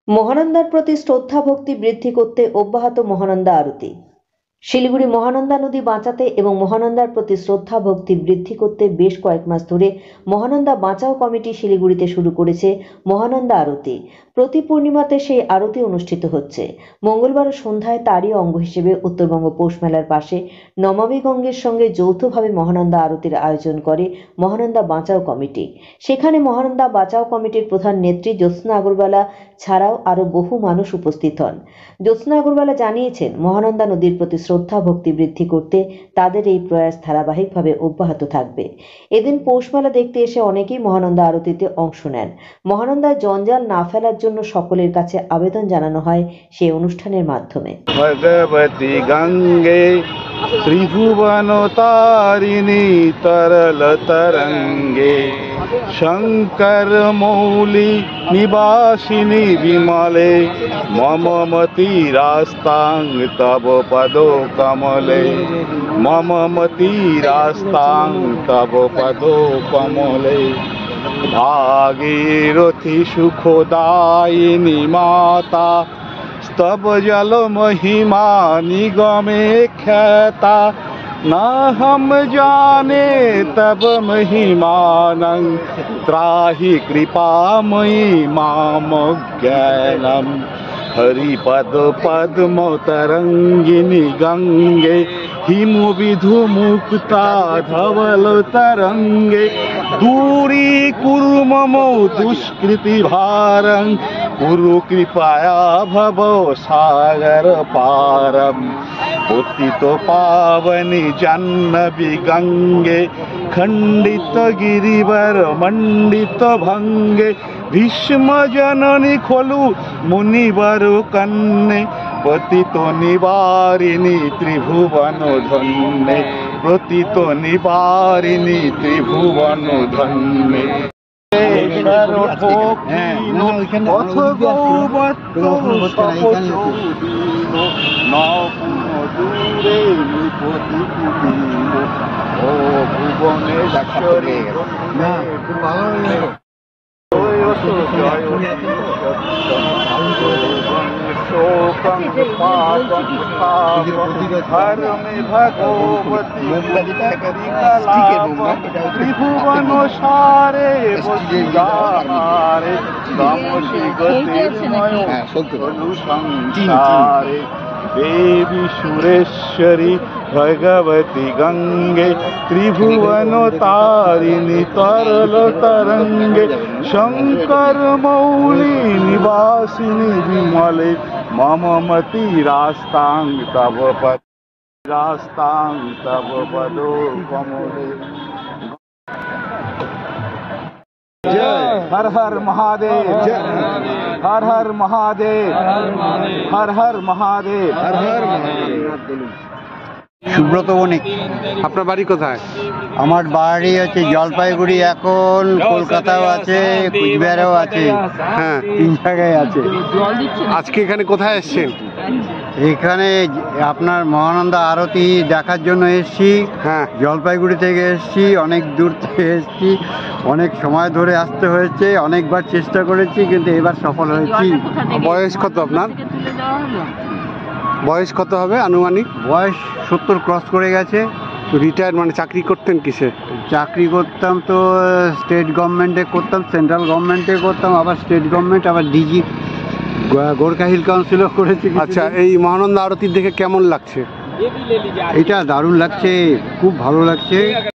মহানন্দার প্রতি শ্রদ্ধা ভক্তি বৃদ্ধি করতে অব্যাহত মহানন্দা আরতি। শিলিগুড়ি মহানন্দা নদী বাঁচাতে এবং মহানন্দার প্রতি শ্রদ্ধা ভক্তি বৃদ্ধি করতে বেশ কয়েক মাস ধরে মহানন্দা বাঁচাও কমিটি শিলিগুড়িতে শুরু করেছে মহানন্দা আরতি। প্রতি পূর্ণিমাতে সেই আরতি অনুষ্ঠিত হচ্ছে। মঙ্গলবার সন্ধ্যায় তারই অঙ্গ হিসেবে উত্তরবঙ্গ পৌষ মেলার পাশে নমামি গঙ্গের সঙ্গে যৌথভাবে মহানন্দা আরতির আয়োজন করে মহানন্দা বাঁচাও কমিটি। সেখানে মহানন্দা বাঁচাও কমিটির প্রধান নেত্রী জ্যোৎস্না আগরওয়ালা ছাড়াও আরও বহু মানুষ উপস্থিত হন। জ্যোৎস্না আগরওয়ালা জানিয়েছেন, মহানন্দা নদীর প্রতি শ্রদ্ধা ভক্তি বৃদ্ধি করতে তাদের এই প্রয়াস ধারাবাহিকভাবে অব্যাহত থাকবে। এদিন পৌষ মেলা দেখতে এসে অনেকেই মহানন্দা আরতিতে অংশ নেন। মহানন্দায় জঞ্জাল না ফেলার জন্য সকলের কাছে আবেদন জানানো হয় সেই অনুষ্ঠানের মাধ্যমে। ভগবতী গঙ্গে ত্রিভুবন তারিণী তরল তরঙ্গে শঙ্কর মৌলি নিবাসিনী বিমলে মম মতিরাস্তাং তব পদো কমলে মম মতিরাস্তাং তব পদো কমলে ভাগীরথী সুখদায়িনী माता स्तब जल महिमा निगमे ख्याता न हम जाने तब महिमानं त्राहि कृपामयी माम ज्ञानम हरिपद पद्म तरंगिनी गंगे हिमु विधु मुक्ता धवल तरंगे दूरी कुरु मम दुष्कृति भारं कुरु कृपया भव सागर पारम पतित पावनी जाह्नवी गंगे खंडित गिरिवर मंडित भंगे भीष्म जननी खोलु मुनिवर कन्ने पतित निवारिणी त्रिभुवन धन्ये पतित निवारिणी त्रिभुवन धन्ये त्रिभुवन सारे संसारे देवी सुरेश्वरी भगवती गंगे त्रिभुवन तारिणी तरल तरंगे शंकर मौली निवासिनी विमले मम मति रास्तां तव पद रास्तां तव पदो कमले। हर हर महादेव, हर हर महादेव, हर हर महादेव, हर हर महादेव। সুব্রত বণিক। আপনার বাড়ি কোথায়? আমার বাড়ি হচ্ছে জলপাইগুড়ি, এখন কলকাতাও আছে, কুচবিহারেও আছে। হ্যাঁ, 3 জায়গায় আছে। আজকে এখানে কোথায় এসেছেন? এখানে আপনার মহানন্দা আরতি দেখার জন্য এসেছি। হ্যাঁ, জলপাইগুড়ি থেকে এসেছি, অনেক দূর থেকে এসেছি, অনেক সময় ধরে আসতে হয়েছে, অনেকবার চেষ্টা করেছি কিন্তু এবার সফল হয়েছি। বয়স কত আপনার? বয়স কত হবে আনুমানিক? বয়স 70 ক্রস করে গেছে। রিটায়ার মানে চাকরি করতেন কিসে? চাকরি করতাম তো স্টেট গভর্নমেন্টে করতাম, সেন্ট্রাল গভর্নমেন্টে করতাম, আবার স্টেট গভর্নমেন্ট, আবার ডিজি গোর্খা হিল কাউন্সিলও করেছি। আচ্ছা, এই মহানন্দা আরতি দেখে কেমন লাগছে? এটা দারুণ লাগছে, খুব ভালো লাগছে।